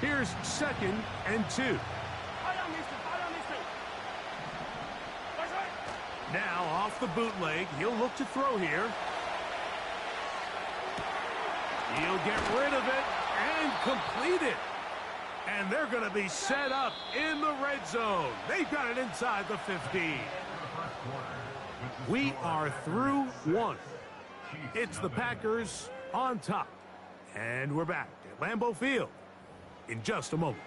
Here's 2nd and 2. Now off the bootleg, he'll look to throw here. He'll get rid of it and complete it. And they're going to be set up in the red zone. They've got it inside the 15. We are through one. It's the Packers on top. And we're back at Lambeau Field in just a moment.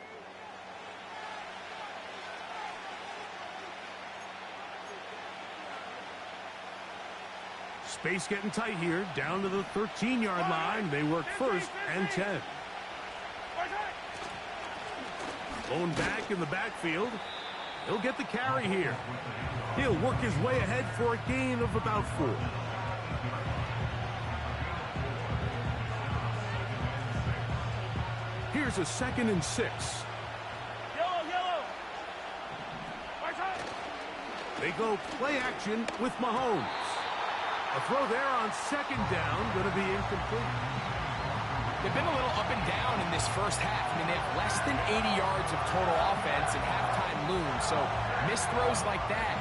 Space getting tight here, down to the 13-yard line. They work 1st and 10. Blown back in the backfield. He'll get the carry here. He'll work his way ahead for a gain of about 4. Here's a 2nd and 6. They go play action with Mahomes. A throw there on 2nd down, going to be incomplete. They've been a little up and down in this first half. I mean, they have less than 80 yards of total offense and halftime looms. So missed throws like that,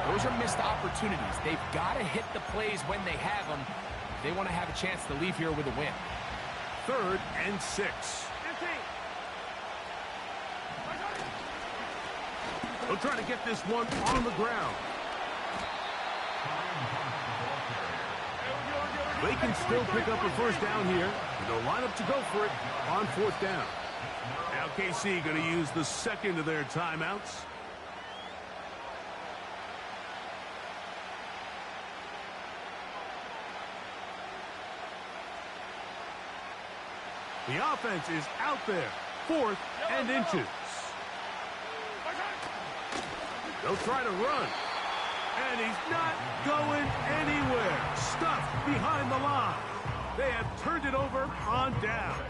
those are missed opportunities. They've got to hit the plays when they have them. They want to have a chance to leave here with a win. 3rd and 6. They'll try to get this one on the ground. They can still pick up a 1st down here. They'll line up to go for it on 4th down. Now KC going to use the 2nd of their timeouts. The offense is out there. 4th and inches. They'll try to run. And he's not going anywhere. Stuffed behind the line. They have turned it over on downs.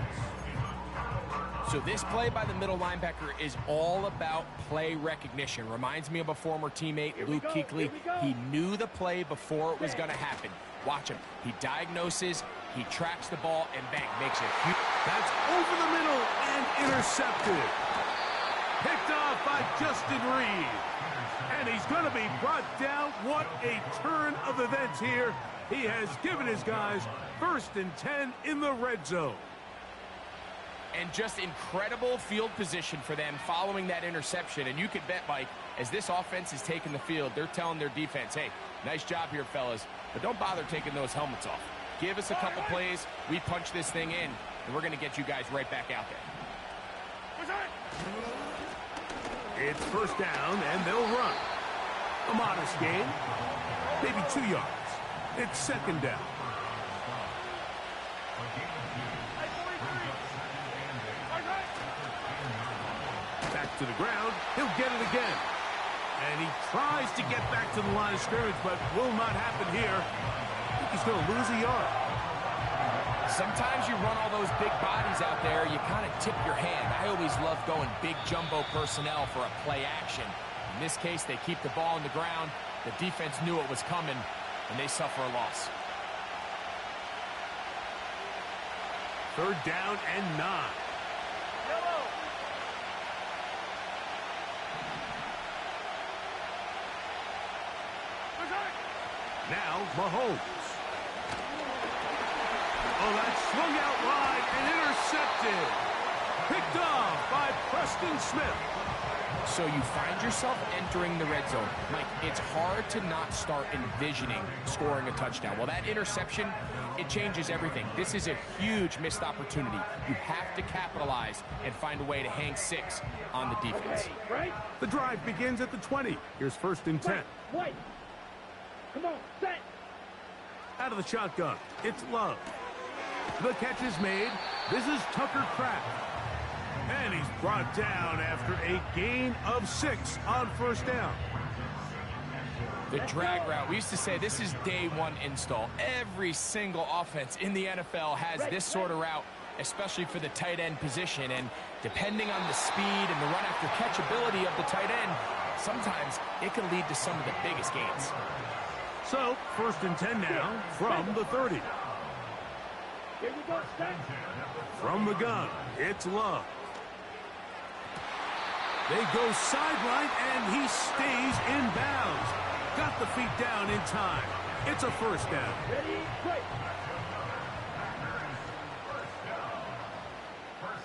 So this play by the middle linebacker is all about play recognition. Reminds me of a former teammate, Luke Kuechly. He knew the play before it was going to happen. Watch him. He diagnoses, he tracks the ball, and bang, makes it huge. That's over the middle and intercepted. Picked off by Justin Reed. And he's going to be brought down. What a turn of events here. He has given his guys 1st and 10 in the red zone. And just incredible field position for them following that interception. And you could bet, Mike, as this offense is taking the field, they're telling their defense, hey, nice job here, fellas, but don't bother taking those helmets off. Give us a couple plays, we punch this thing in, and we're going to get you guys right back out there. It's 1st down, and they'll run. A modest gain, maybe 2 yards. It's 2nd down. Back to the ground. He'll get it again. And he tries to get back to the line of scrimmage, but will not happen here. I think he's going to lose a yard. Sometimes you run all those big bodies out there, you kind of tip your hand. I always love going big jumbo personnel for a play action. In this case, they keep the ball on the ground. The defense knew it was coming, and they suffer a loss. 3rd down and 9. Now Mahomes. Oh, that swung out wide and intercepted. Picked off by Preston Smith. So you find yourself entering the red zone. Mike, it's hard to not start envisioning scoring a touchdown. Well, that interception, it changes everything. This is a huge missed opportunity. You have to capitalize and find a way to hang 6 on the defense. The drive begins at the 20. Here's 1st and 10. Wait. Come on, set. Out of the shotgun, it's Love. The catch is made. This is Tucker Kraft. And he's brought down after a gain of 6 on 1st down. The drag route. We used to say this is day 1 install. Every single offense in the NFL has this sort of route, especially for the tight end position. And depending on the speed and the run after catch ability of the tight end, sometimes it can lead to some of the biggest gains. So, 1st and 10 now from the 30. Here we go, set. From the gun, it's Love. They go sideline, and he stays in bounds. Got the feet down in time. It's a first down. Ready, break.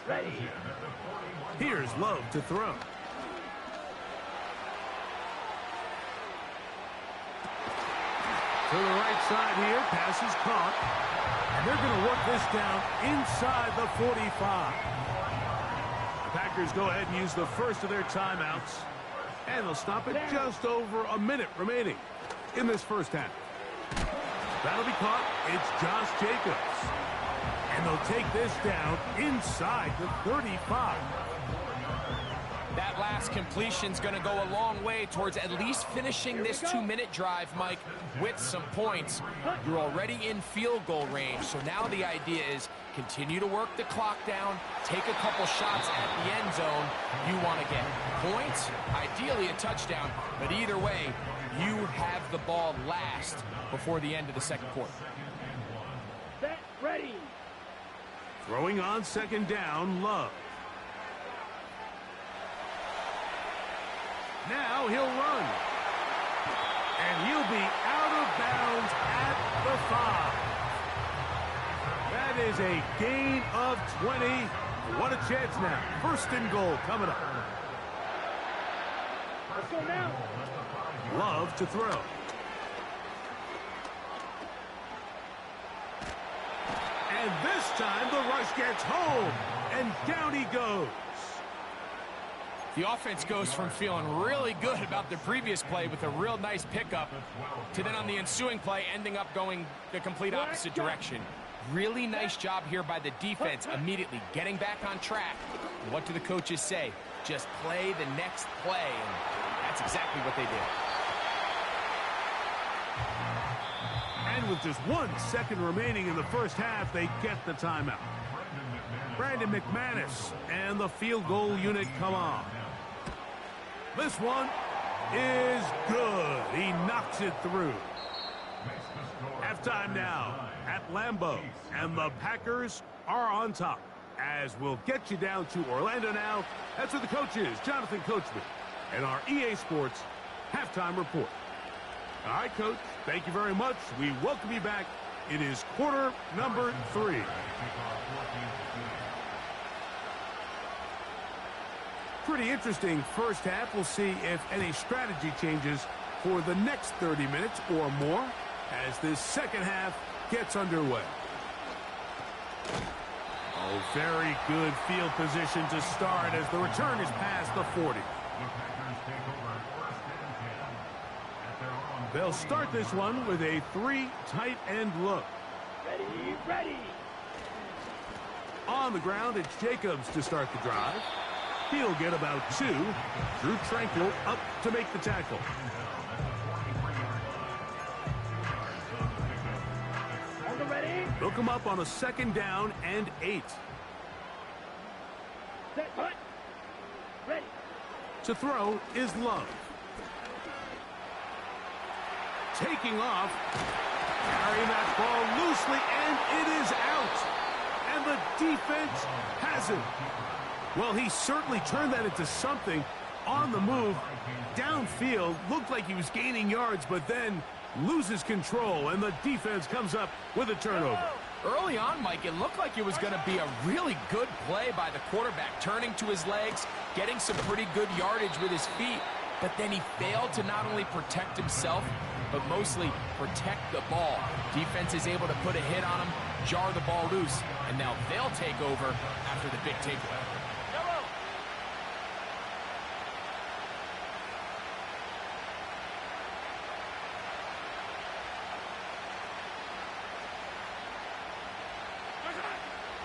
Ready. Here's Love to throw. To the right side here, pass is caught. And they're going to work this down inside the 45. The Packers go ahead and use the first of their timeouts. And they'll stop it just over a minute remaining in this first half. That'll be caught. It's Josh Jacobs. And they'll take this down inside the 35. That last completion's going to go a long way towards at least finishing this 2-minute drive, Mike, with some points. You're already in field goal range, so now the idea is continue to work the clock down, take a couple shots at the end zone. You want to get points, ideally a touchdown, but either way, you have the ball last before the end of the second quarter. Set, ready. Throwing on second down, Love. Now he'll run. And he'll be out of bounds at the 5. That is a gain of 20. What a chance now. First and goal coming up. Let's go now. Love to throw. And this time the rush gets home. And down he goes. The offense goes from feeling really good about the previous play with a real nice pickup to then on the ensuing play ending up going the complete opposite direction. Really nice job here by the defense immediately getting back on track. And what do the coaches say? Just play the next play, and that's exactly what they did. And with just 1 second remaining in the first half, they get the timeout. Brandon McManus and the field goal unit come on. This one is good. He knocks it through. Halftime now at Lambeau, and the Packers are on top. As we'll get you down to Orlando now, that's where the coach is, Jonathan Coachman, and our EA Sports halftime report. All right, Coach, thank you very much. We welcome you back. It is quarter number 3. Pretty interesting first half. We'll see if any strategy changes for the next 30 minutes or more as this second half gets underway. Oh, very good field position to start as the return is past the 40. They'll start this one with a 3 tight end look. Ready, ready. On the ground, it's Jacobs to start the drive. He'll get about 2. Drew Tranquill up to make the tackle. On the ready. They'll come up on a second down and 8. Set, hut. Ready. To throw is Love. Taking off. Carrying that ball loosely, and it is out. And the defense has it. Well, he certainly turned that into something on the move. Downfield, looked like he was gaining yards, but then loses control, and the defense comes up with a turnover. Early on, Mike, it looked like it was going to be a really good play by the quarterback, turning to his legs, getting some pretty good yardage with his feet, but then he failed to not only protect himself, but mostly protect the ball. Defense is able to put a hit on him, jar the ball loose, and now they'll take over after the big takeaway.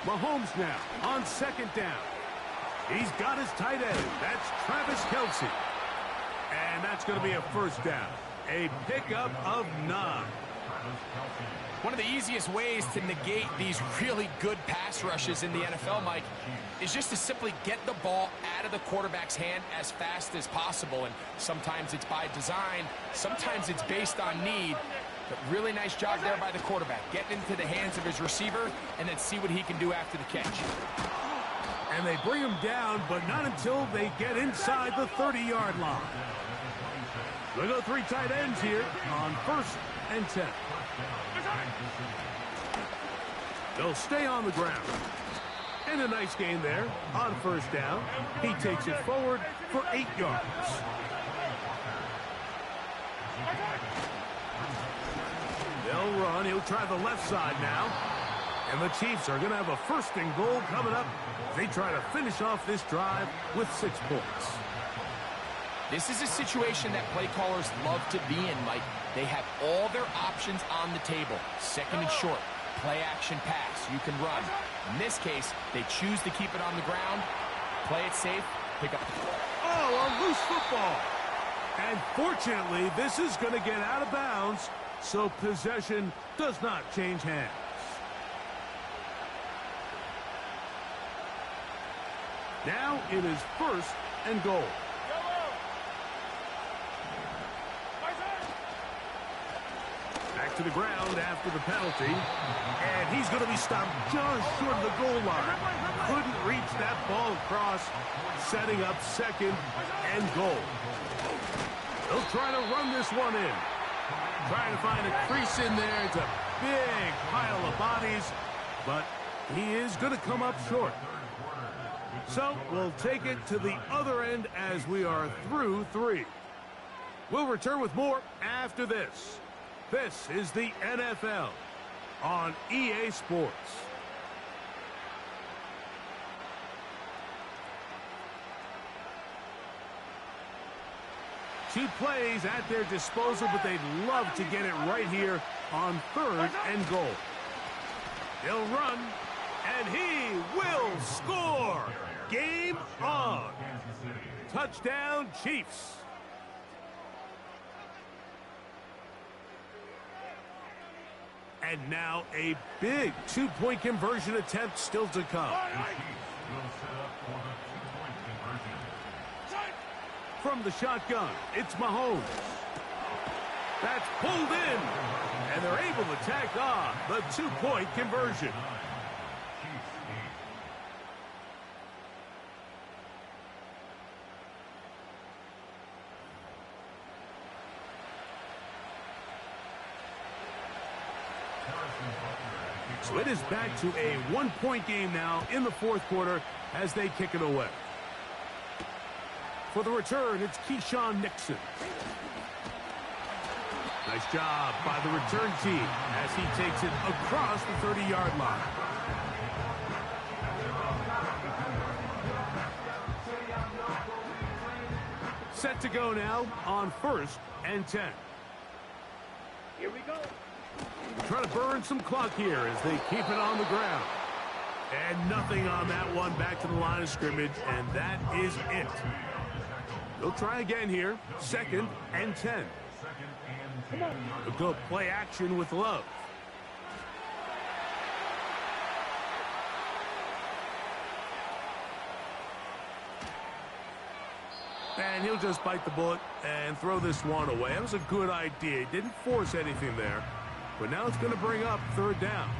Mahomes now on second down. He's got his tight end. That's Travis Kelce. And that's going to be a first down. A pickup of 9. One of the easiest ways to negate these really good pass rushes in the NFL, Mike, is just to simply get the ball out of the quarterback's hand as fast as possible. And sometimes it's by design, sometimes it's based on need. But really nice job there by the quarterback, getting into the hands of his receiver and then see what he can do after the catch. And they bring him down, but not until they get inside the 30-yard line. We'll go three tight ends here on 1st and 10. They'll stay on the ground. And a nice gain there on 1st down. He takes it forward for 8 yards. They'll run. He'll try the left side now. And the Chiefs are going to have a 1st and goal coming up. They try to finish off this drive with 6 points. This is a situation that play callers love to be in, Mike. They have all their options on the table. 2nd and short, play action pass. You can run. In this case, they choose to keep it on the ground, play it safe, pick up. Oh, a loose football. And fortunately, this is going to get out of bounds, so possession does not change hands. Now it is 1st and goal. Back to the ground after the penalty. And he's going to be stopped just short of the goal line. Couldn't reach that ball across, setting up 2nd and goal. They'll try to run this one in. Trying to find a crease in there. It's a big pile of bodies, but he is going to come up short. So we'll take it to the other end as we are through 3. We'll return with more after this. This is the NFL on EA Sports. Two plays at their disposal, but they'd love to get it right here on 3rd and goal. He'll run, and he will score. Game on. Touchdown, Chiefs. And now a big 2-point conversion attempt still to come. From the shotgun, it's Mahomes. That's pulled in, and they're able to tack on the 2-point conversion. So it is back to a 1-point game now in the 4th quarter as they kick it away. For the return, it's Keyshawn Nixon. Nice job by the return team as he takes it across the 30-yard line. Set to go now on 1st and 10. Here we go. Trying to burn some clock here as they keep it on the ground. And nothing on that one, back to the line of scrimmage, and that is it. They'll try again here, 2nd and 10. They'll go play action with Love. And he'll just bite the bullet and throw this one away. That was a good idea. Didn't force anything there. But now it's going to bring up 3rd down.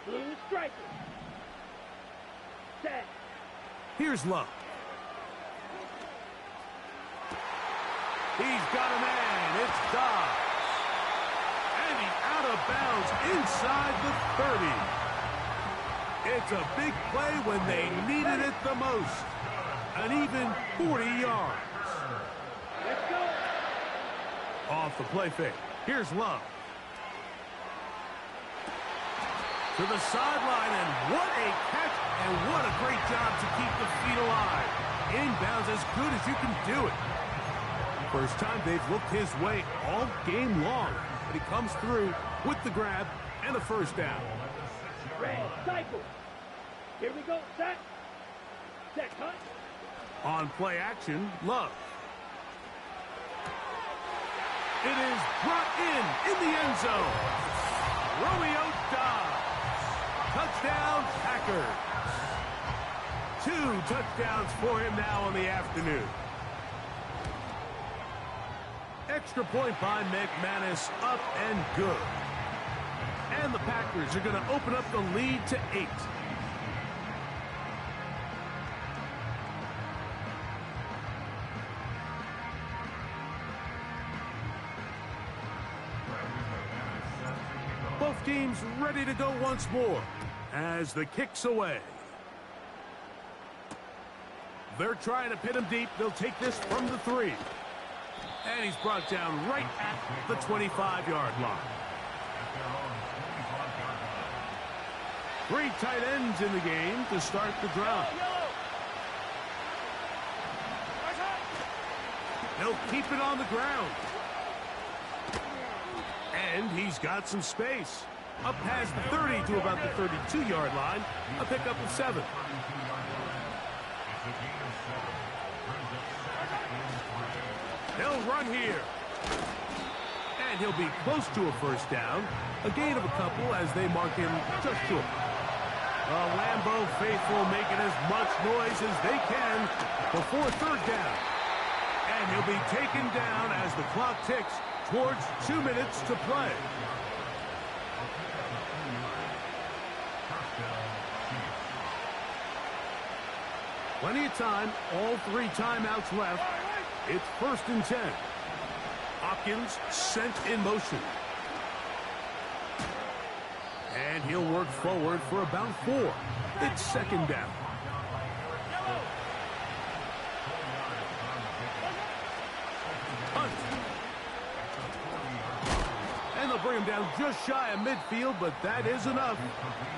Blue striker. Set. Here's Love. He's got a man. It's Dobbs. And he's out of bounds inside the 30. It's a big play when they needed it the most. An even 40 yards. Let's go. Off the play fake. Here's Love. To the sideline, and what a catch, and what a great job to keep the feet alive. Inbounds as good as you can do it. First time they've looked his way all game long, but he comes through with the grab and a 1st down. Red cycle. Here we go. Set. Set. Cut. On play action, Love. It is brought in the end zone. Romeo Dobbs. Touchdown, Packers. 2 touchdowns for him now on the afternoon. Extra point by McManus, up and good. And the Packers are going to open up the lead to 8. Both teams ready to go once more as the kick's away. They're trying to pin him deep. They'll take this from the 3. And he's brought down right at the 25-yard line. 3 tight ends in the game to start the drive. They'll keep it on the ground. And he's got some space. Up past the 30 to about the 32-yard line. A pickup of 7. He'll run here. And he'll be close to a first down. A gain of a couple as they mark him just short. The Lambeau faithful making as much noise as they can before third down. And he'll be taken down as the clock ticks towards 2 minutes to play. Plenty of time, all 3 timeouts left. It's 1st and 10. Hopkins sent in motion. And he'll work forward for about 4. It's 2nd down. Hunt. And they'll bring him down just shy of midfield, but that is enough.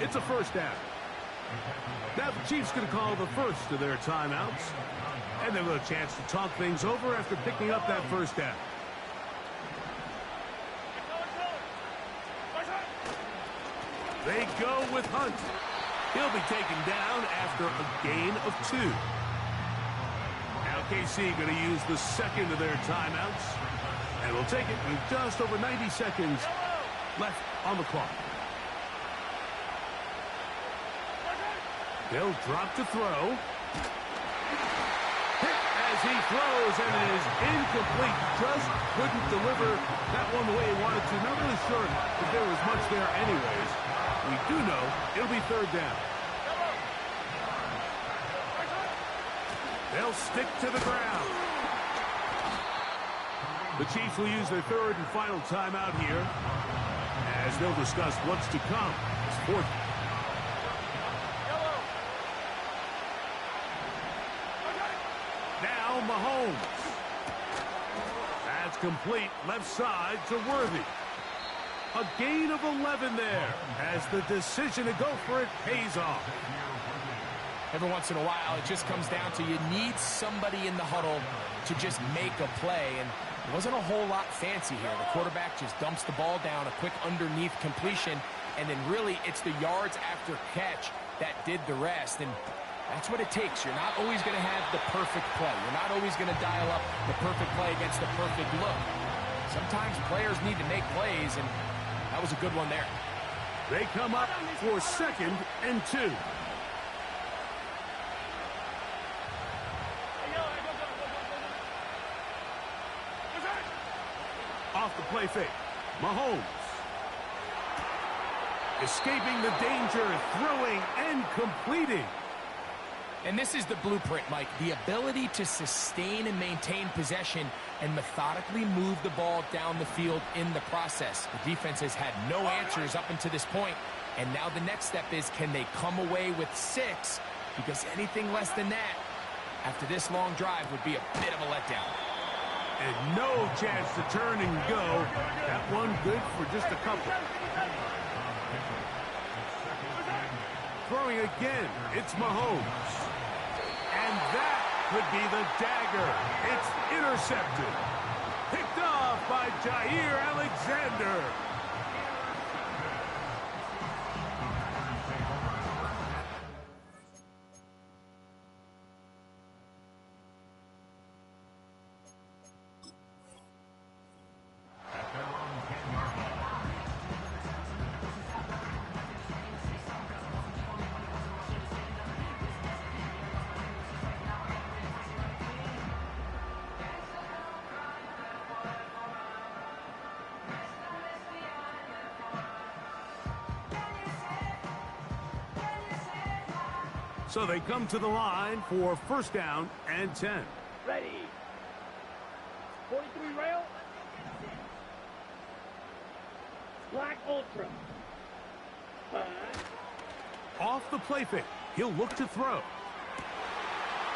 It's a first down. Now the Chiefs going to call the first of their timeouts. And they'll have a chance to talk things over after picking up that first down. They go with Hunt. He'll be taken down after a gain of 2. Now KC going to use the second of their timeouts. And we'll take it with just over 90 seconds left on the clock. They'll drop to throw. Hit as he throws, and it is incomplete. Just couldn't deliver that one the way he wanted to. Not really sure if there was much there anyways. We do know it'll be third down. They'll stick to the ground. The Chiefs will use their third and final timeout here as they'll discuss what's to come. It's 4th. Now Mahomes. That's complete. Left side to Worthy. A gain of 11 there as the decision to go for it pays off. Every once in a while, it just comes down to you need somebody in the huddle to just make a play. And it wasn't a whole lot fancy here. The quarterback just dumps the ball down, a quick underneath completion, and then really it's the yards after catch that did the rest. And that's what it takes. You're not always going to have the perfect play. You're not always going to dial up the perfect play against the perfect look. Sometimes players need to make plays, and that was a good one there. They come up for 2nd and 2. Off the play fake. Mahomes. Escaping the danger, throwing and completing. And this is the blueprint, Mike. The ability to sustain and maintain possession and methodically move the ball down the field in the process. The defense has had no answers up until this point, and now the next step is, can they come away with 6? Because anything less than that, after this long drive, would be a bit of a letdown. And no chance to turn and go. That one good for just a couple. Throwing again, it's Mahomes. And that could be the dagger. It's intercepted. Picked off by Jair Alexander. So they come to the line for first down and 10. Ready. 43 rail. Black Ultra. Off the play fake. He'll look to throw.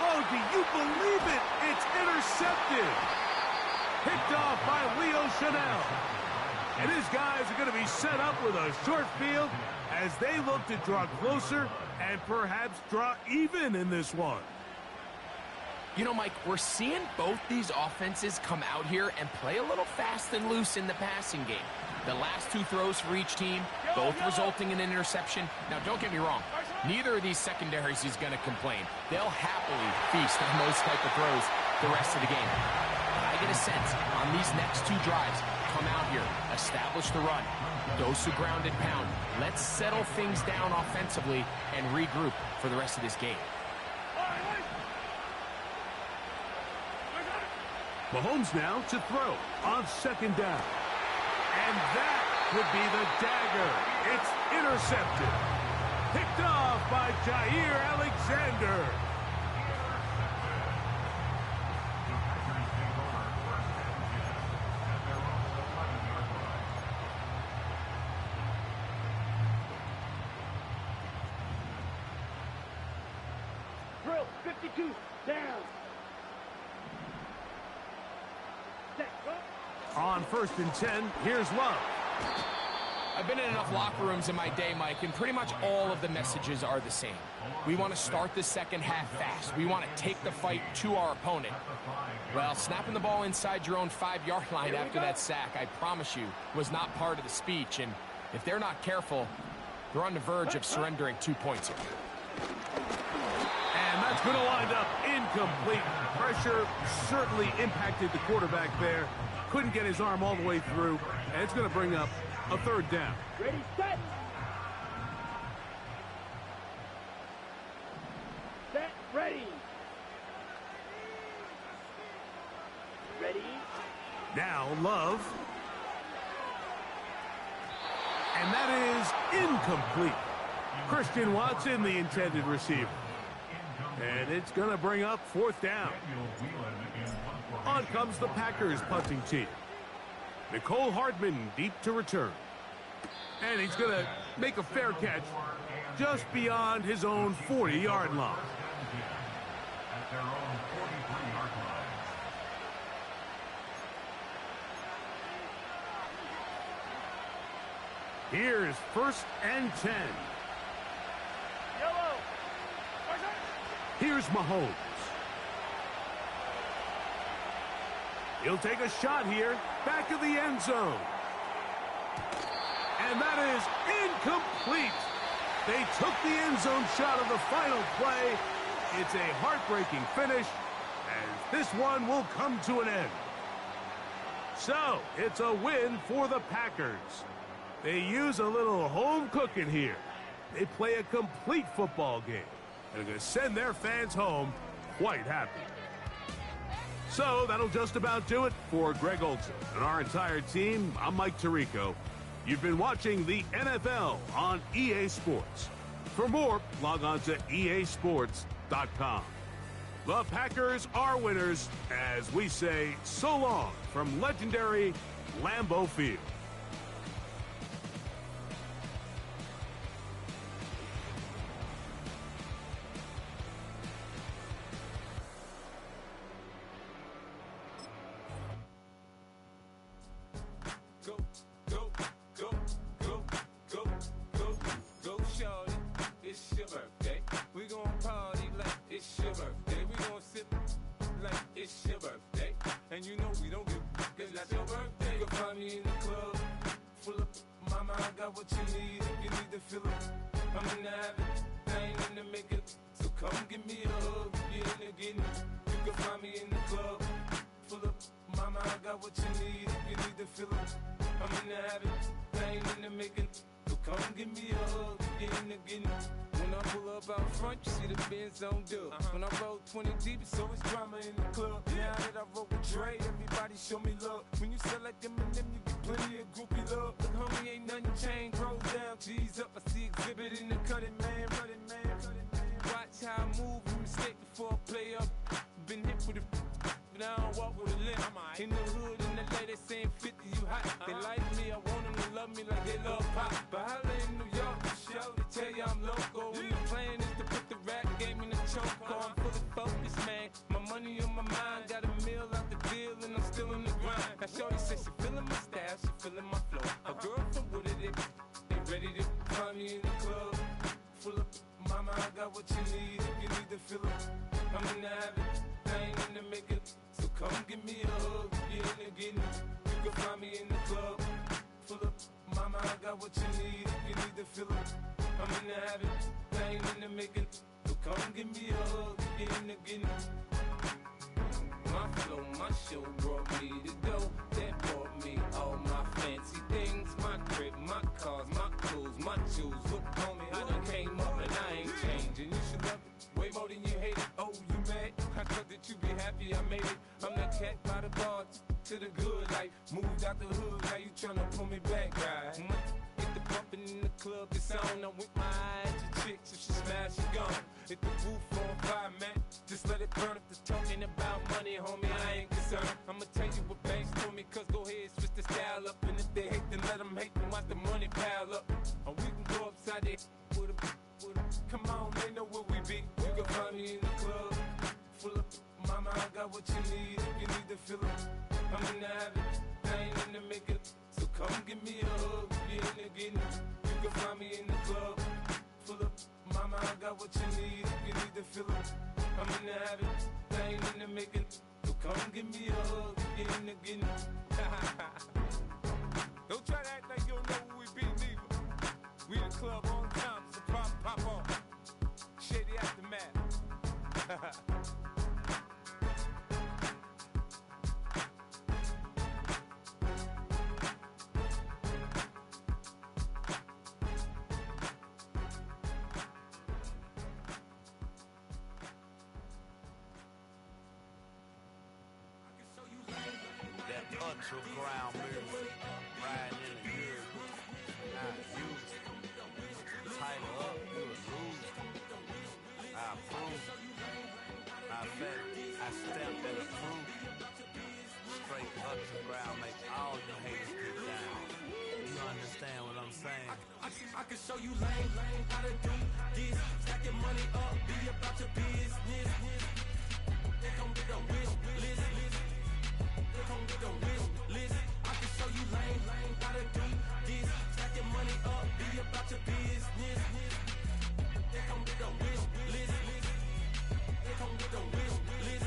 Oh, do you believe it? It's intercepted. Picked off by Leo Chanel. And his guys are going to be set up with a short field as they look to draw closer and perhaps draw even in this one. You know, Mike, we're seeing both these offenses come out here and play a little fast and loose in the passing game. The last two throws for each team, both resulting in an interception. Now, don't get me wrong. Neither of these secondaries is going to complain. They'll happily feast on those type of throws the rest of the game. But I get a sense on these next two drives, come out here, establish the run, dose of ground and pound. Let's settle things down offensively and regroup for the rest of this game. Mahomes now to throw on second down. And that would be the dagger. It's intercepted. Picked off by Jair Alexander. Drill 52 down. On first and 10, here's Love. I've been in enough locker rooms in my day, Mike, and pretty much all of the messages are the same. We want to start the second half fast. We want to take the fight to our opponent. Well, snapping the ball inside your own 5-yard line after that sack, I promise you, was not part of the speech. And if they're not careful, they're on the verge of surrendering 2 points here. And that's going to wind up incomplete. Pressure certainly impacted the quarterback there. Couldn't get his arm all the way through. And it's going to bring up a third down. Ready, set. Set, ready. Ready. Now Love. And that is incomplete. Christian Watson, the intended receiver. And it's going to bring up fourth down. On comes the Packers punting team. Nicole Hardman deep to return. And he's going to make a fair catch just beyond his own 40-yard line. Here's first and 10. Yellow. Here's Mahomes. He'll take a shot here, back of the end zone. And that is incomplete. They took the end zone shot of the final play. It's a heartbreaking finish, as this one will come to an end. So, it's a win for the Packers. They use a little home cooking here. They play a complete football game. And they're going to send their fans home quite happy. So that'll just about do it for Greg Olson and our entire team. I'm Mike Tirico. You've been watching the NFL on EA Sports. For more, log on to easports.com. The Packers are winners as we say so long from legendary Lambeau Field. And you know we don't give cause that's your birthday. You can find me in the club, full of mama, I got what you need. If you need to fill up, I'm in the habit, I ain't in the making. So come give me a hug, you're in the getting. You can find me in the club, full of mama, I got what you need. If you need to fill up, I'm in the habit, I ain't in the making. So come give me a hug, you're in the getting. When I pull up out front, you see the Benz on dub. When I roll 20 deep, it's always drama in the club. Now that I roll with Dre, everybody show me love. When you sell like them and them, you get plenty of groupie love. Look, homie, ain't nothing changed. Roll down, G's up. I see exhibit in the cutting, man. Running, man. Watch Watch how I move, a mistake before I play up. Been hit with a but I don't walk with a limp. In the hood, in the lady saying 50, you hot. They like me, I want them to love me like they love pop. But holla in New York, the show, they tell you I'm loco. And the plan is to put the rap game in the choke. I'm fully focused, man. My money on my mind, got a meal out the deal, and I'm still in the grind. Now shorty says she feeling my style, she feeling my flow. A girl from Wooded, they ready to find me in the club. Full of mama, I got what you need if you need to fill up. I'm in the habit, I ain't in the makeup. So come give me a hug, you in the getting. You can find me in the club. Full of mama, I got what you need if you need to fill up. I'm in the habit, I ain't in the making. So come give me a hug, you in the getting. My flow, my show brought me to go. That brought me all my fancy things. My crib, my cars, my clothes, my shoes. Look on me, I done came up and I ain't changing. You should love it way more than you hate it. Oh, you mad? I thought that you be happy I made it. I'm that cat by the bar to the good life. Moved out the hood, now you tryna pull me back, right? Get the bumpin' in the club, it's on. I'm with my eyes to chicks, if she smash, she gone. Hit the roof on fire, man. Just let it burn. If the talking about money, homie, I ain't concerned. I'ma tell you what banks told me, cause go ahead, switch the style up. And if they hate, then let them hate, then watch the money pile up. Or we can go upside there with a. Come on, they know where we be. You can find me in the club. Full of mama, I got what you need if you need to fill up. I'm in the habit, I ain't in the makeup. So come give me a hug, you in the getting. You can find me in the club. Full of mama, I got what you need if you need to fill up. I'm in the habit, I ain't in the making. So come give me a hug, you in the getting. Don't try to act like you don't know who we be, neither. We in the club on time, so pop on. Shady Aftermath. That ultra ground music, riding in the good, not used. Tighten up, you a loser. I approve. I bet I stamped and approved. Straight ultra ground, make all you haters get down. You understand what I'm saying? I can show you lame, how to do this. Stack your money up, be about your business. They come with a wish list. They come with a wish list. I can show you lame, how to do this. Stack your money up, be about your business. They come with a wish list. They come with a wish list.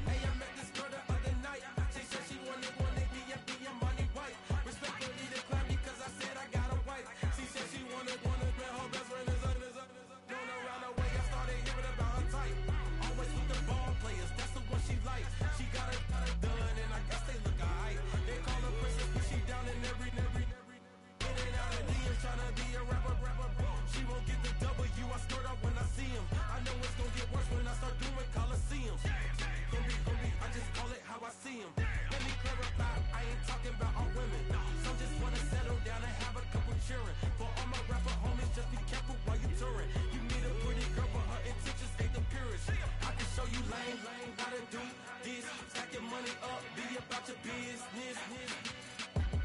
Hey, I met this girl the other night. She said she wanted me and be a money wife. Respectfully declined because I said I got a wife. She said she wanted man, her best friend is up. Going around the way, I started hearing about her type. Always with the ball players, that's the one she likes. She got it done, and I guess they look alright. They call her princess, but she down in every. In and out of DMs, tryna be a rapper. She won't get the W, I skirt up when I see him. I know it's gonna get worse when I start doing Coliseums. Gonna be, I just call it how I see him. Let me clarify, I ain't talking about all women. Some just wanna settle down and have a couple cheering. For all my rapper homies, just be careful while you touring. You need a pretty girl, but her intentions ain't the purest. I can show you lame, how to do this. Stack your money up, be about your business.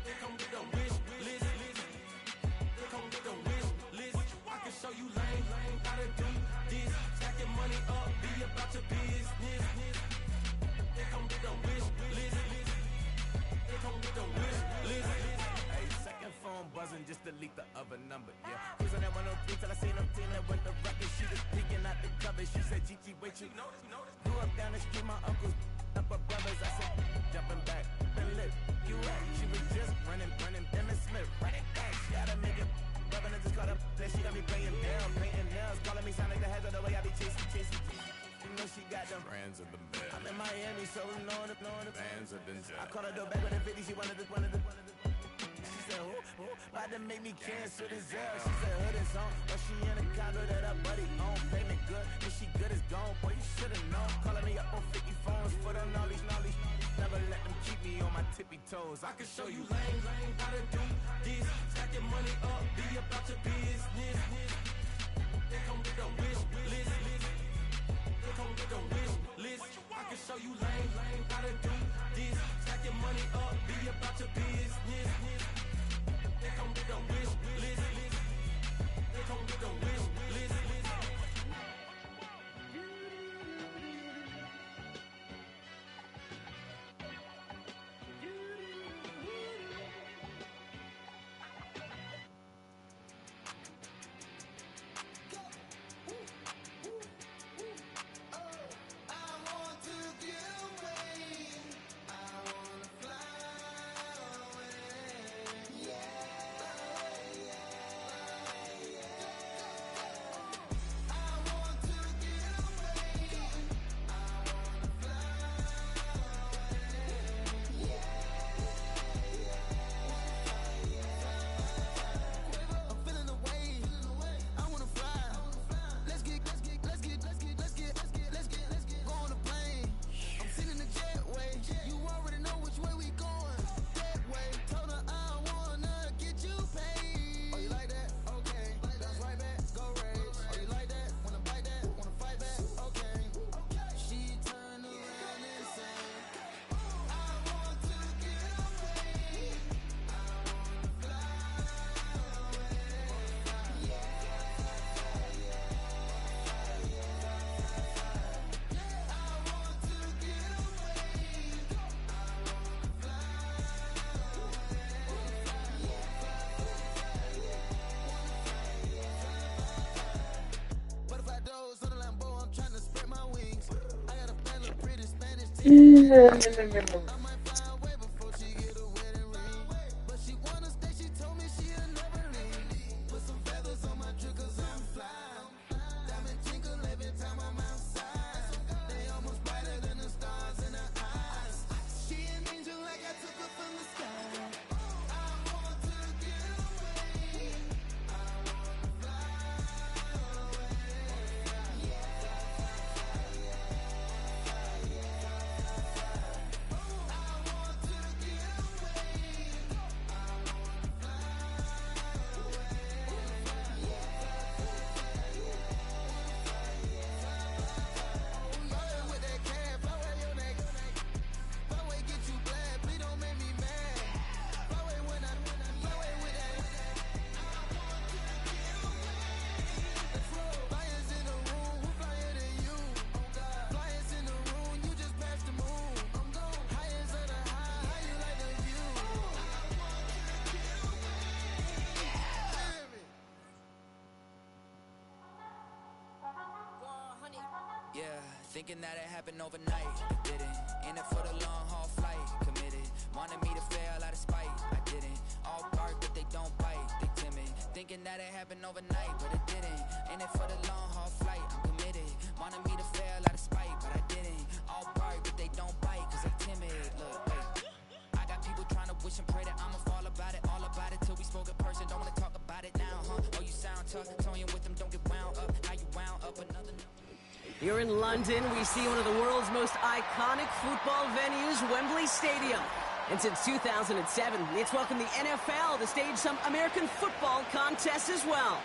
They come with a wish list. They come with a wish list. I can show you lame, how to do this. Stack your money up, be about your business. They come with a wish list. They come with a wish list. Hey, second phone buzzing, just delete the other number, yeah. Cruising at 103 till I seen them team that went the record. She was peeking out the cover. She said, Gigi, wait, you grew up down the street, my uncles up her brothers. I said, jumping back, been lit. You at? She was just running, Emmett Smith, running back. She gotta make it. Rubbing and just caught up. Then she got me playing down, painting nails, calling me sound like the heads of the way I be chasing. You know she got them Brands of the bed. I'm in Miami, so knowing the Bands of the I caught her door back with a 50, she wanted the. She said, about to make me cancel this L. She said, hood is on, but she in a condo that her buddy own. Payment good, if she good is gone. Boy, you should've known. Calling me up on 50 phones for the knowledge. Never let them keep me on my tippy toes. I can show you lame, how to do this. Stack your money up, be about your business. They come with a wish list. They come with a wish list. I can show you lame how to do this. Stack your money up, be about your business. They come with a wish list. They come with a wish list. Thinking that it happened overnight, it didn't. In it for the long haul flight, committed. Wanted me to fail out of spite, I didn't. All bark but they don't bite, they timid. Thinking that it happened overnight, but it didn't. In it for the long haul flight, I'm committed. Wanted me to fail out of spite, but I didn't. All bark but they don't bite, cause they timid. Look, wait. I got people trying to wish and pray that I'ma fall about it. All about it till we spoke in person, don't wanna talk about it now, huh? Oh, you sound tough, toying with them, don't get wound up. How you wound up another... Here in London, we see one of the world's most iconic football venues, Wembley Stadium. And since 2007, it's welcomed the NFL to stage some American football contests as well.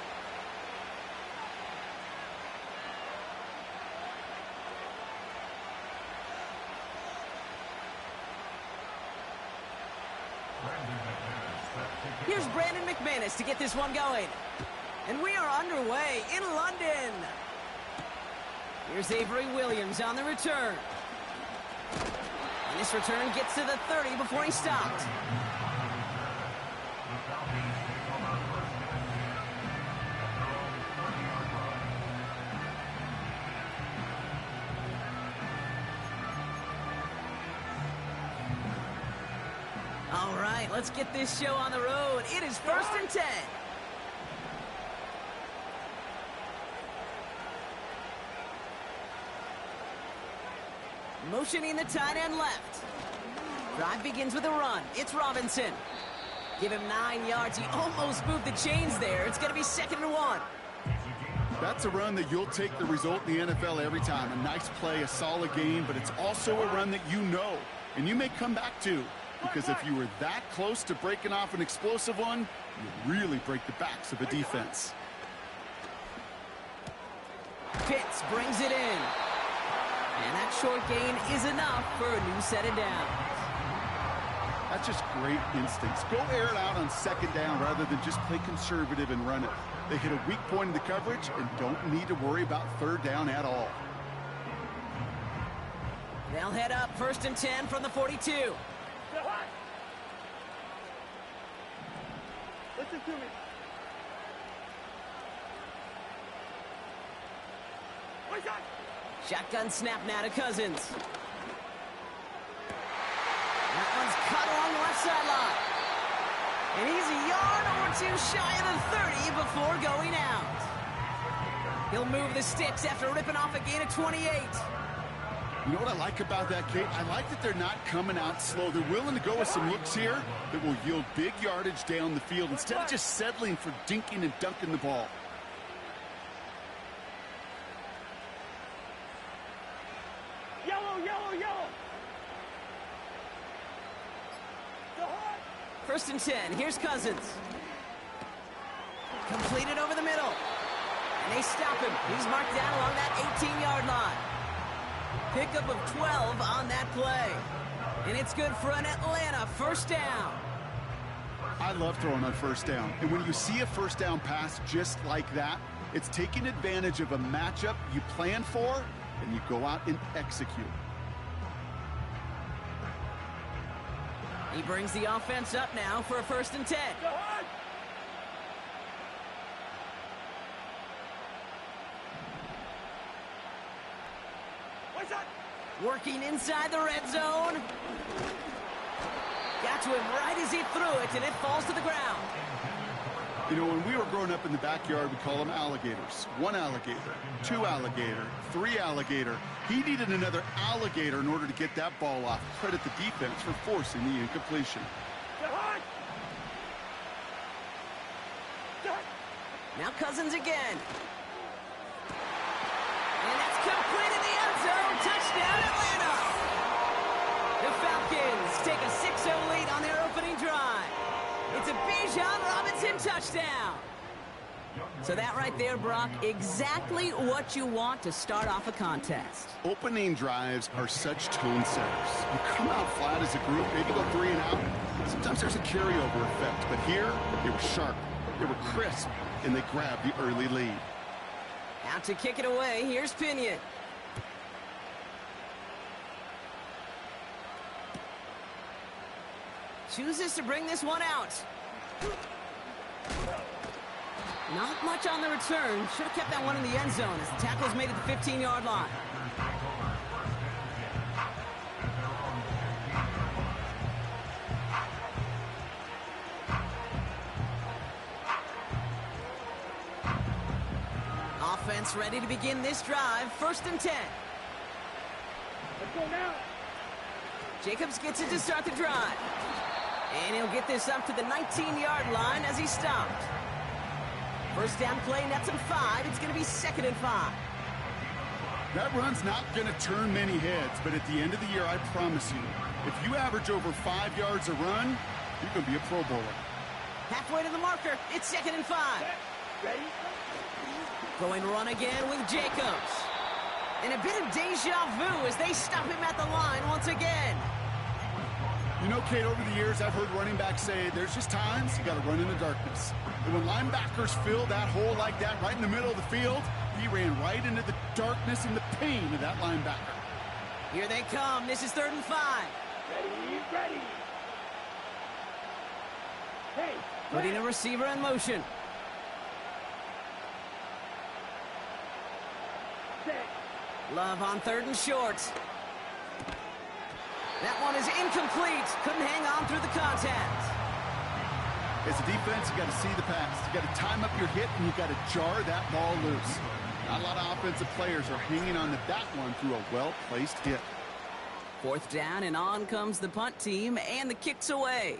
Here's Brandon McManus to get this one going. And we are underway in London. Here's Avery Williams on the return. And this return gets to the 30 before he stopped. All right, let's get this show on the road. It is 1st and 10. Motioning the tight end left. Drive begins with a run. It's Robinson. Give him 9 yards. He almost moved the chains there. It's going to be 2nd and 1. That's a run that you'll take the result in the NFL every time. A nice play, a solid game, but it's also a run that you know, and you may come back to, because if you were that close to breaking off an explosive one, you really break the backs of the defense. Pitts brings it in. And that short gain is enough for a new set of downs. That's just great instincts. Go air it out on second down rather than just play conservative and run it. They hit a weak point in the coverage and don't need to worry about third down at all. They'll head up 1st and 10 from the 42. Listen to me. What's that? Shotgun snap now to Cousins. That one's cut along the left sideline. And he's a yard or two shy of the 30 before going out. He'll move the sticks after ripping off a gain of 28. You know what I like about that, Kate? I like that they're not coming out slow. They're willing to go with some looks here that will yield big yardage down the field instead of just settling for dinking and dunking the ball. Yellow, yellow, yellow. 1st and 10. Here's Cousins. Completed over the middle. And they stop him. He's marked down along that 18-yard line. Pickup of 12 on that play. And it's good for an Atlanta 1st down. I love throwing on 1st down. And when you see a 1st down pass just like that, it's taking advantage of a matchup you plan for, and you go out and execute. He brings the offense up now for a 1st and 10. Working inside the red zone. Got to him right as he threw it, and it falls to the ground. You know, when we were growing up in the backyard, we call them alligators. 1 alligator, 2 alligator, 3 alligator. He needed another alligator in order to get that ball off. Credit the defense for forcing the incompletion. Now Cousins again. And that's complete in the end zone. Touchdown, Atlanta. The Falcons take a 6-0 lead on their opening drive. It's a Bijan Robinson touchdown. So that right there, Brock, exactly what you want to start off a contest. Opening drives are such tone setters. You come out flat as a group, maybe go 3 and out. Sometimes there's a carryover effect, but here, they were sharp, they were crisp, and they grabbed the early lead. Out to kick it away, here's Pinion. Chooses to bring this one out. Not much on the return. Should have kept that one in the end zone as the tackle's made at the 15-yard line. Offense ready to begin this drive. 1st and 10. Let's go now. Jacobs gets it to start the drive. And he'll get this up to the 19-yard line as he stopped. 1st down play, nets him 5. It's going to be 2nd and 5. That run's not going to turn many heads, but at the end of the year, I promise you, if you average over 5 yards a run, you're going to be a Pro Bowler. Halfway to the marker, it's 2nd and 5. Ready? Going run again with Jacobs. And a bit of deja vu as they stop him at the line once again. You know, Kate, over the years, I've heard running backs say there's just times you got to run in the darkness. And when linebackers fill that hole like that right in the middle of the field, he ran right into the darkness and the pain of that linebacker. Here they come. This is 3rd and 5. Ready, ready. Hey, Putting a receiver in motion. set. Love on 3rd and short. That one is incomplete. Couldn't hang on through the contact. As a defense, you got to see the pass. You got to time up your hit, and you got to jar that ball loose. Not a lot of offensive players are hanging on to that one through a well-placed hit. 4th down, and on comes the punt team, and the kick's away.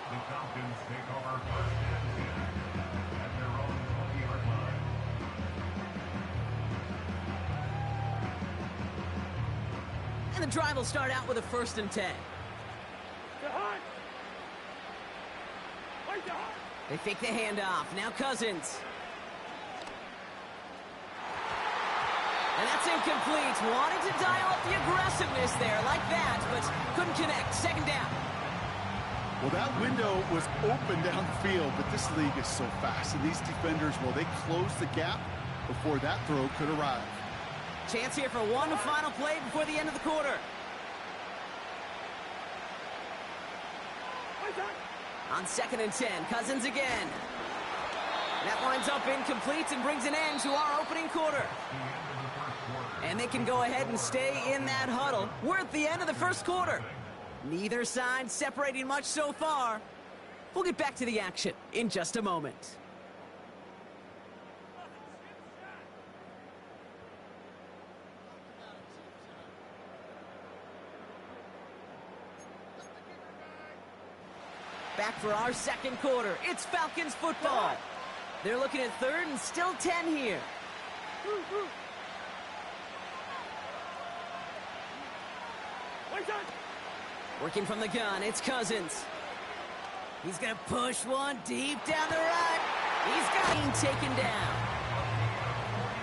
The Falcons take over 1st and 10 at their own 20-yard line. And the drive will start out with a 1st and 10. Where's the heart? They fake the handoff. Now Cousins. And that's incomplete. Wanted to dial up the aggressiveness there like that, but couldn't connect. Second down. Well, that window was open down the field, but this league is so fast. And these defenders, well, they closed the gap before that throw could arrive. Chance here for one final play before the end of the quarter. On 2nd and 10, Cousins again. That winds up incomplete and brings an end to our opening quarter. And they can go ahead and stay in that huddle. We're at the end of the first quarter. Neither side separating much so far. We'll get back to the action in just a moment. Back for our second quarter. It's Falcons football. They're looking at 3rd and still 10 here. Working from the gun, it's Cousins. He's going to push one deep down the right. He's got him taken down.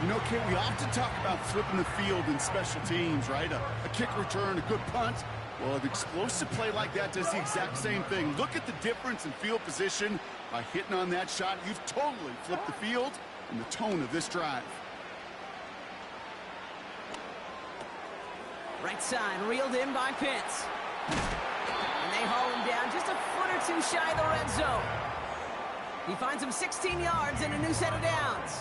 You know, Kate, we often talk about flipping the field in special teams, right? A kick return, a good punt. Well, an explosive play like that does the exact same thing. Look at the difference in field position. By hitting on that shot, you've totally flipped the field and the tone of this drive. Right side, reeled in by Pitts. And they haul him down just a foot or two shy of the red zone. He finds him 16 yards and a new set of downs.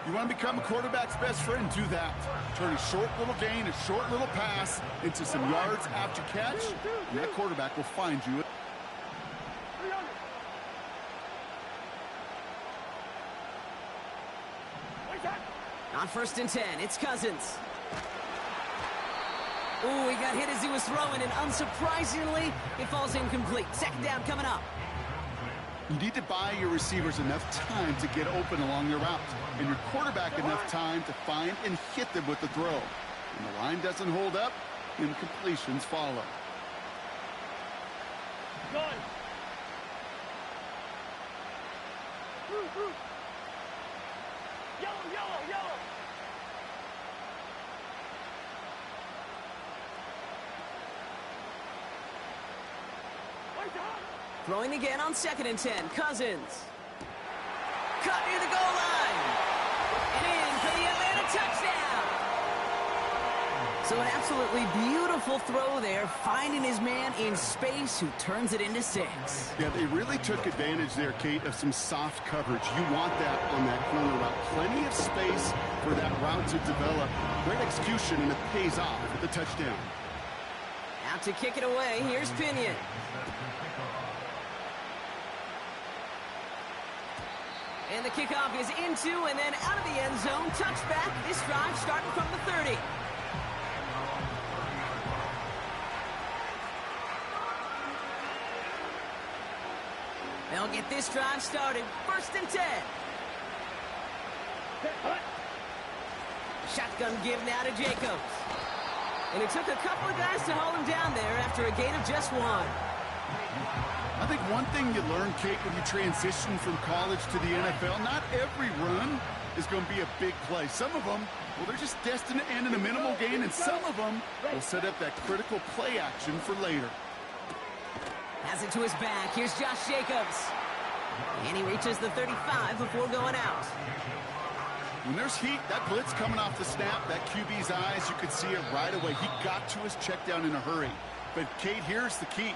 You want to become a quarterback's best friend, do that. Turn a short little gain, a short little pass into some yards after catch, and that quarterback will find you. On 1st and 10, it's Cousins. Ooh, he got hit as he was throwing, and unsurprisingly, it falls incomplete. Second down coming up. You need to buy your receivers enough time to get open along their route, and your quarterback enough time to find and hit them with the throw. When the line doesn't hold up, incompletions follow. Gone. Yellow, yellow, yellow. Throwing again on 2nd and 10. Cousins. Cut near the goal line. And in for the Atlanta touchdown. So an absolutely beautiful throw there, finding his man in space who turns it into 6. Yeah, they really took advantage there, Kate, of some soft coverage. You want that on that corner route. Plenty of space for that route to develop. Great execution, and it pays off with the touchdown. Out to kick it away, here's Pinion. And the kickoff is into and then out of the end zone. Touchback. This drive starting from the 30. They'll get this drive started. 1st and 10. Shotgun give now to Jacobs. And it took a couple of guys to hold him down there after a gain of just 1. I think one thing you learn, Kate, when you transition from college to the NFL, not every run is going to be a big play. Some of them, well, they're just destined to end in a minimal gain, and some of them will set up that critical play action for later. Has it to his back. Here's Josh Jacobs. And he reaches the 35 before going out. When there's heat, that blitz coming off the snap, that QB's eyes, you could see it right away. He got to his check down in a hurry. But, Kate, here's the key.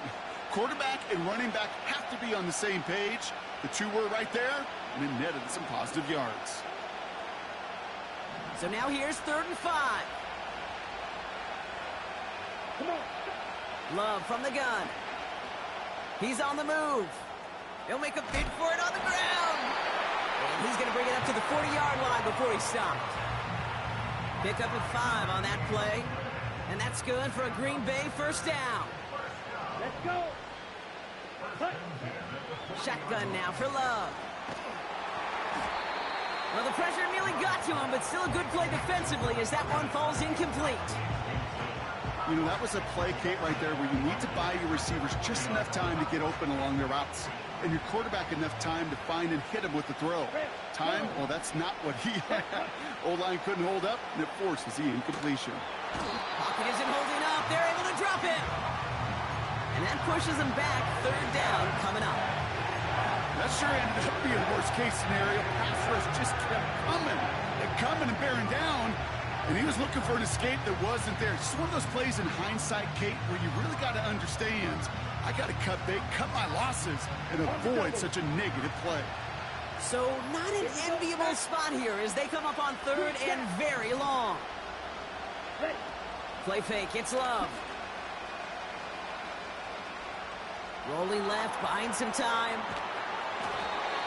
Quarterback and running back have to be on the same page. The two were right there, and it netted some positive yards. So now here's 3rd and 5. Come on. Love from the gun. He's on the move. He'll make a bid for it on the ground. And he's going to bring it up to the 40-yard line before he's stopped. Pick up at 5 on that play. And that's good for a Green Bay 1st down. Let's go. Cut. Shotgun now for Love. Well, the pressure nearly got to him, but still a good play defensively as that one falls incomplete. You know, that was a play, Kate, right there where you need to buy your receivers just enough time to get open along their routes. and your quarterback enough time to find and hit him with the throw. Time? Well, that's not what he had. O-line couldn't hold up, and it forces the incompletion. Pocket isn't holding up. They're able to drop it. And that pushes them back. Third down coming up. That sure ended up being a worst-case scenario. Pass rush just kept coming and bearing down, and he was looking for an escape that wasn't there. It's just one of those plays in hindsight, Kate, where you really got to understand, I got to cut bait, cut my losses, and avoid such a negative play. So not an enviable spot here as they come up on third and very long. Play fake, it's Love. Rolling left, buying some time.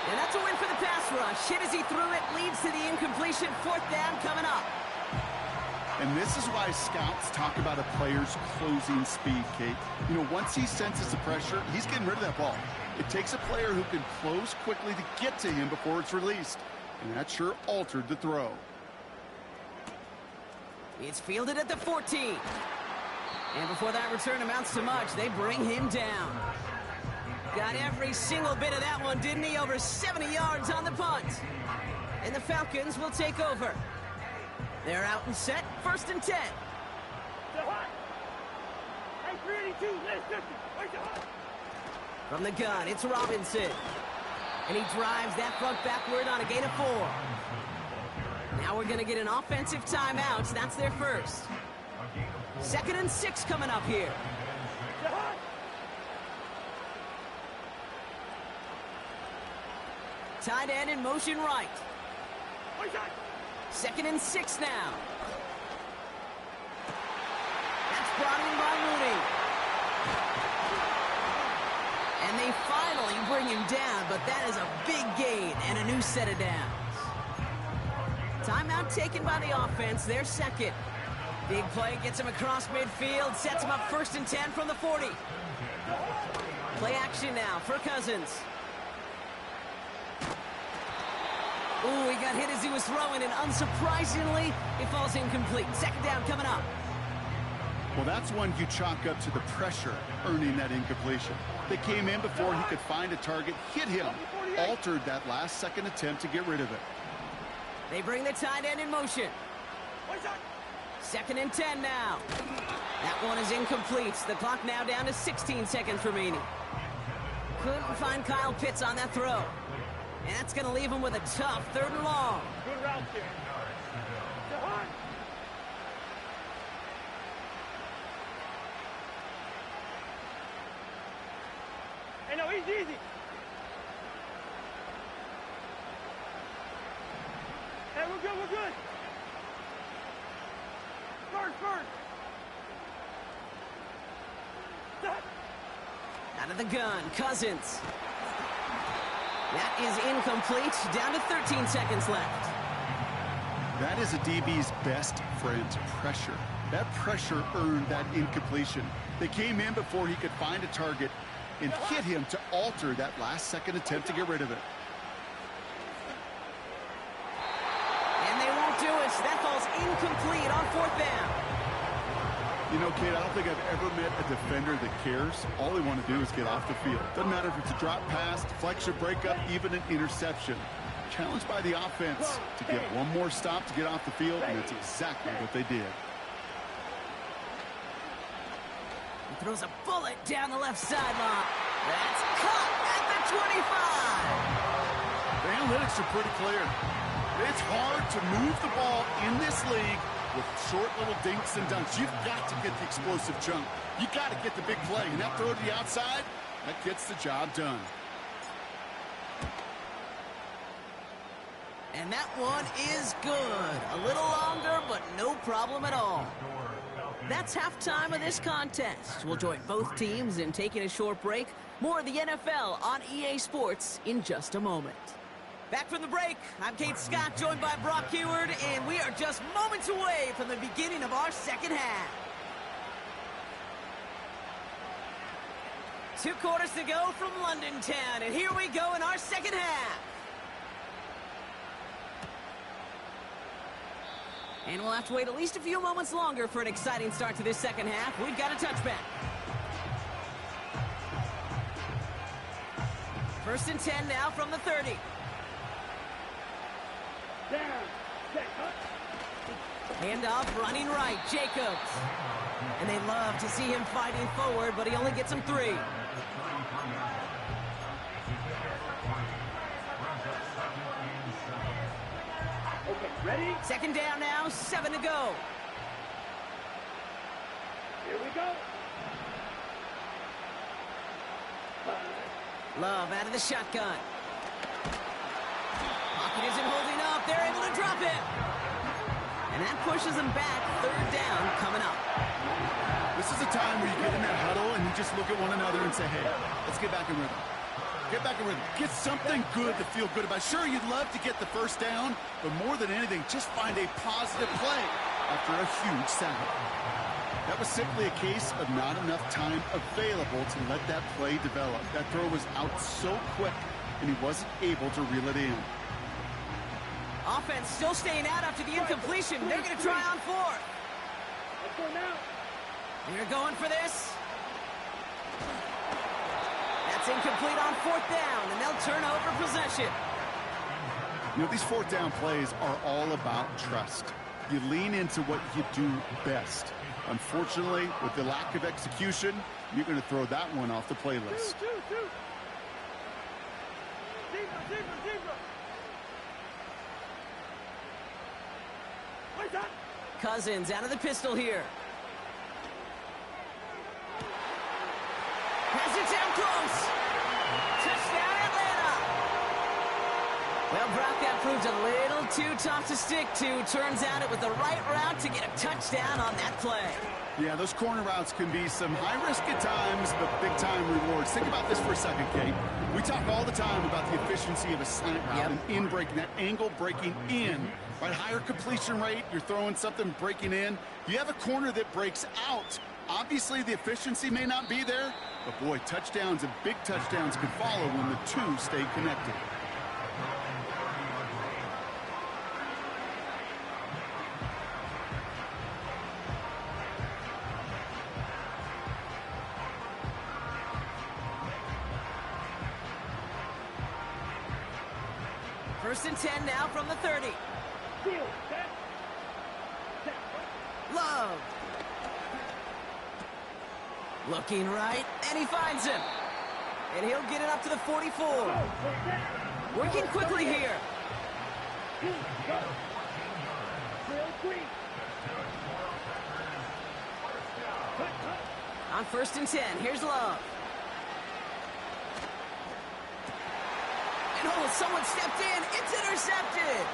And that's a win for the pass rush. Hit as he threw it, leads to the incompletion. Fourth down coming up. And this is why scouts talk about a player's closing speed, Kate. You know, once he senses the pressure, he's getting rid of that ball. It takes a player who can close quickly to get to him before it's released. And that sure altered the throw. It's fielded at the 14. And before that return amounts to much, they bring him down. Got every single bit of that one, didn't he? Over 70 yards on the punt. And the Falcons will take over. They're out and set, 1st and 10. From the gun, it's Robinson. And he drives that front backward on a gain of 4. Now we're going to get an offensive timeout. That's their first. 2nd and 6 coming up here. Tight end in motion right. 2nd and 6 now. That's brought in by Mooney. And they finally bring him down, but that is a big gain and a new set of downs. Timeout taken by the offense, their second. Big play gets him across midfield, sets him up 1st and 10 from the 40. Play action now for Cousins. Ooh, he got hit as he was throwing, and unsurprisingly, it falls incomplete. 2nd down coming up. Well, that's one you chalk up to the pressure earning that incompletion. They came in before he could find a target, hit him, altered that last second attempt to get rid of it. They bring the tight end in motion. 2nd and 10 now. That one is incomplete. The clock now down to 16 seconds remaining. Couldn't find Kyle Pitts on that throw. And that's going to leave him with a tough 3rd and long. Good route there. Hey, no, he's easy. Hey, we're good, we're good. First. Out of the gun, Cousins. That is incomplete. Down to 13 seconds left. That is a DB's best friend, pressure. That pressure earned that incompletion. They came in before he could find a target and hit him to alter that last second attempt to get rid of it. And they won't do it. That falls incomplete on 4th down. You know, Kate, I don't think I've ever met a defender that cares. All they want to do is get off the field. Doesn't matter if it's a drop pass, deflection, breakup, even an interception. Challenged by the offense to get one more stop to get off the field, and that's exactly what they did. He throws a bullet down the left sideline. That's caught at the 25. The analytics are pretty clear. It's hard to move the ball in this league with short little dinks and dunks. You've got to get the explosive chunk. You got to get the big play. And that throw to the outside, that gets the job done. And that one is good. A little longer, but no problem at all. That's halftime of this contest. We'll join both teams in taking a short break. More of the NFL on EA Sports in just a moment. Back from the break, I'm Kate Scott, joined by Brock Huard, and we are just moments away from the beginning of our second half. 2 quarters to go from London Town, and here we go in our second half. And we'll have to wait at least a few moments longer for an exciting start to this second half. We've got a touchback. First and 10 now from the 30. Down. Set. Cut. Handoff running right, Jacobs. And they love to see him fighting forward, but he only gets him 3. Okay, ready? Second down now, 7 to go. Here we go. Love out of the shotgun. Pocket isn't holding up. They're able to drop it. And that pushes them back. Third down coming up. This is a time where you get in that huddle and you just look at one another and say, hey, let's get back in rhythm. Get back in rhythm. Get something good to feel good about. Sure, you'd love to get the first down, but more than anything, just find a positive play after a huge sack. That was simply a case of not enough time available to let that play develop. That throw was out so quick, and he wasn't able to reel it in. Offense still staying out after the incompletion. They're going to try on 4th. Let's go now. They're going for this. That's incomplete on 4th down, and they'll turn over possession. You know, these 4th down plays are all about trust. You lean into what you do best. Unfortunately, with the lack of execution, you're going to throw that one off the playlist. Zebra. What's that? Cousins out of the pistol here. Has it down close. Touchdown, Atlanta. Well, Brock, that proved a little too tough to stick to. Turns out it was the right route to get a touchdown on that play. Yeah, those corner routes can be some high risk at times, but big time rewards. Think about this for a second, Kate. We talk all the time about the efficiency of a slant route and in breaking, that angle breaking in. Right, higher completion rate, you're throwing something breaking in. You have a corner that breaks out. Obviously, the efficiency may not be there, but boy, touchdowns and big touchdowns can follow when the two stay connected. First and 10 now from the 30. Field. Set. Love. Looking right, and he finds him. And he'll get it up to the 44. Working quickly here. Go. Drill 3. Cut. On first and 10, here's Love. And oh, someone stepped in. It's intercepted.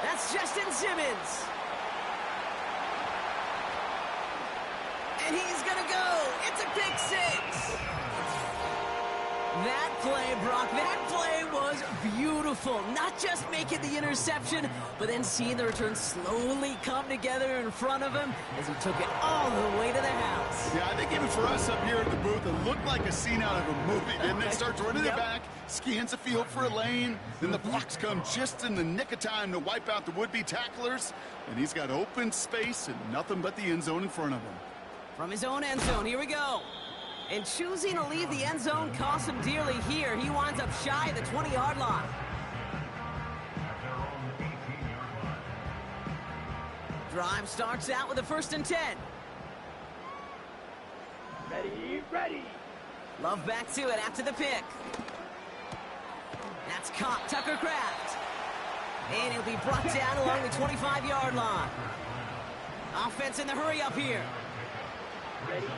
That's Justin Simmons. And he's going to go. It's a pick 6. That play, Brock, that play was beautiful. Not just making the interception, but then seeing the return slowly come together in front of him as he took it all the way to the house. Yeah, I think even for us up here at the booth, it looked like a scene out of a movie, didn't it? Starts running it back, scans the field for a lane, then the blocks come just in the nick of time to wipe out the would-be tacklers, and he's got open space and nothing but the end zone in front of him. From his own end zone, here we go. And choosing to leave the end zone costs him dearly here. He winds up shy of the 20-yard line. Drive starts out with a first and 10. Ready. Love back to it after the pick. That's caught, Tucker Kraft. And he'll be brought down along the 25-yard line. Offense in the hurry up here. Ready.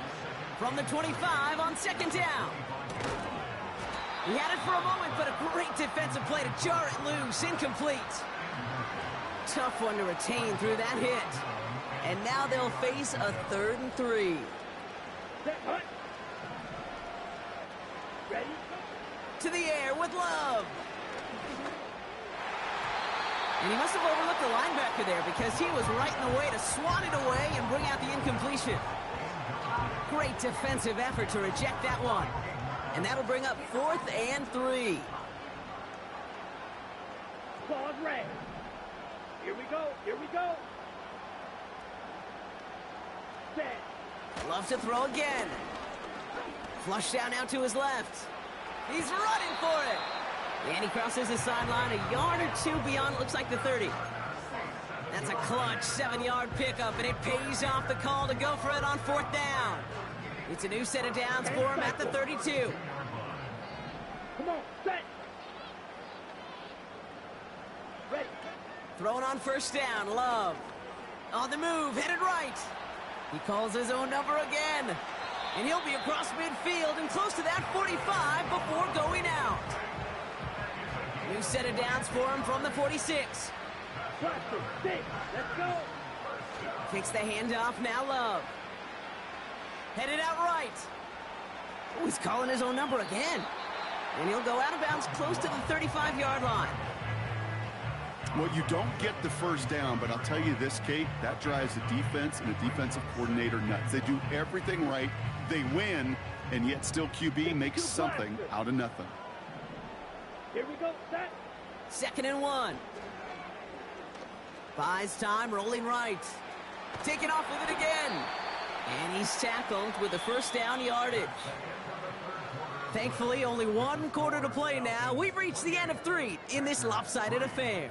From the 25 on second down. He had it for a moment, but a great defensive play to jar it loose. Incomplete. Tough one to retain through that hit. And now they'll face a 3rd and 3. Set. Cut. Ready. To the air with Love. And he must have overlooked the linebacker there because he was right in the way to swat it away and bring out the incompletion. Great defensive effort to reject that one. And that'll bring up 4th and 3. Pause red. Here we go. Set. Love to throw again. Flush down now to his left. He's running for it. And he crosses the sideline a yard or two beyond, it looks like the 30. That's a clutch 7-yard pickup, and it pays off the call to go for it on 4th down. It's a new set of downs for him at the 32. Come on, set. Ready. Throwing on 1st down, Love. On the move, headed right. He calls his own number again. And he'll be across midfield and close to that 45 before going out. New set of downs for him from the 46. Let's go. Takes the handoff, now Love. Headed out right. Oh, he's calling his own number again. And he'll go out of bounds close to the 35-yard line. Well, you don't get the 1st down, but I'll tell you this, Kate, that drives the defense and the defensive coordinator nuts. They do everything right, they win, and yet still QB makes something out of nothing. Here we go, set. 2nd and 1. Buys time, rolling right. Taking off with it again. And he's tackled with the 1st down yardage. Thankfully, only 1 quarter to play now. We've reached the end of 3 in this lopsided affair.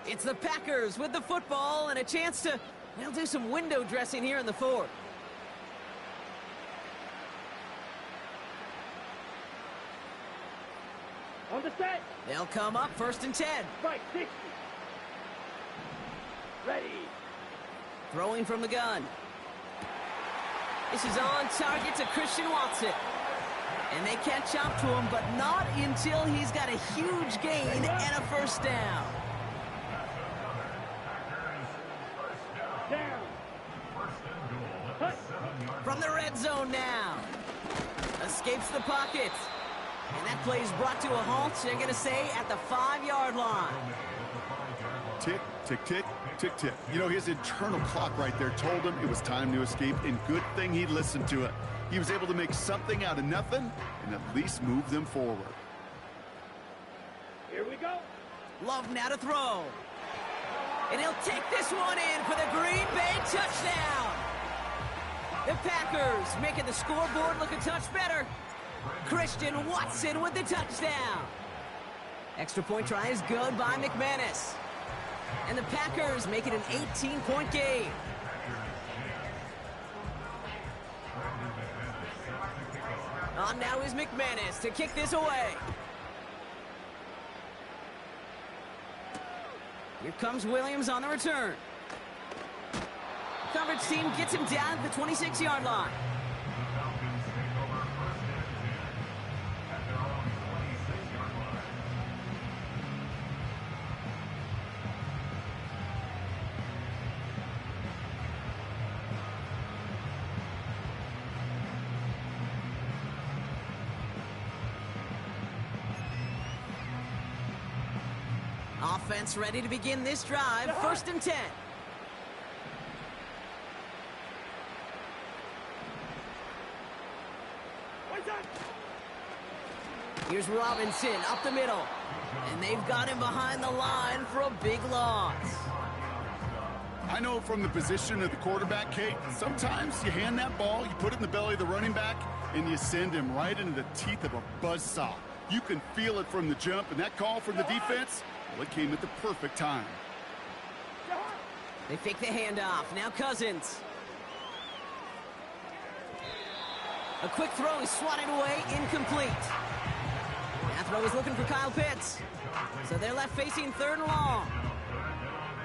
It's the Packers with the football and a chance to, they'll do some window dressing here in the 4th. On the set. They'll come up 1st and 10. Right, 60. Ready. Throwing from the gun. This is on target to Christian Watson. And they catch up to him, but not until he's got a huge gain and a 1st down. Down. From the red zone now. Escapes the pocket. And that play is brought to a halt, they're going to say, at the 5-yard line. Tick, tick, tick, tick, tick. You know, his internal clock right there told him it was time to escape, and good thing he listened to it. He was able to make something out of nothing and at least move them forward. Here we go. Love now to throw. And he'll take this one in for the Green Bay touchdown. The Packers making the scoreboard look a touch better. Christian Watson with the touchdown. Extra point try is good by McManus. And the Packers make it an 18-point game. On now is McManus to kick this away. Here comes Williams on the return. Coverage team gets him down at the 26-yard line. Offense ready to begin this drive. 1st and 10. Here's Robinson up the middle. And they've got him behind the line for a big loss. I know from the position of the quarterback, Kate, sometimes you hand that ball, you put it in the belly of the running back, and you send him right into the teeth of a buzzsaw. You can feel it from the jump, and that call from the defense, well, it came at the perfect time. They fake the handoff. Now Cousins. A quick throw is swatted away, incomplete. That throw is looking for Kyle Pitts. So they're left facing 3rd and long.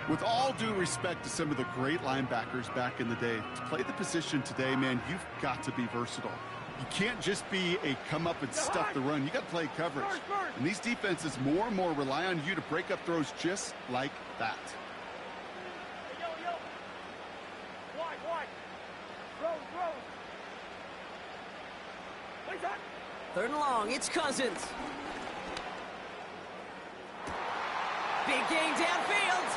With all due respect to some of the great linebackers back in the day, to play the position today, man, you've got to be versatile. You can't just be a come up and stuff the run. You got to play coverage. And these defenses more and more rely on you to break up throws just like that. Wide. Throw. 3rd and long, it's Cousins. Big gain downfield.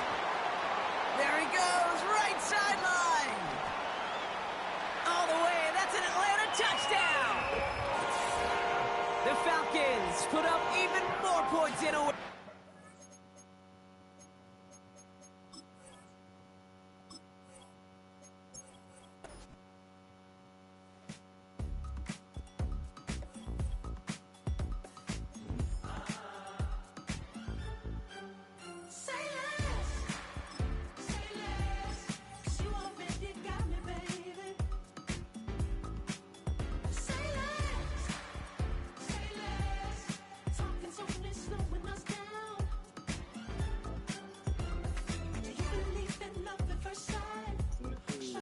There he goes, right sideline. All the way, that's an Atlanta touchdown. The Falcons put up even more points in a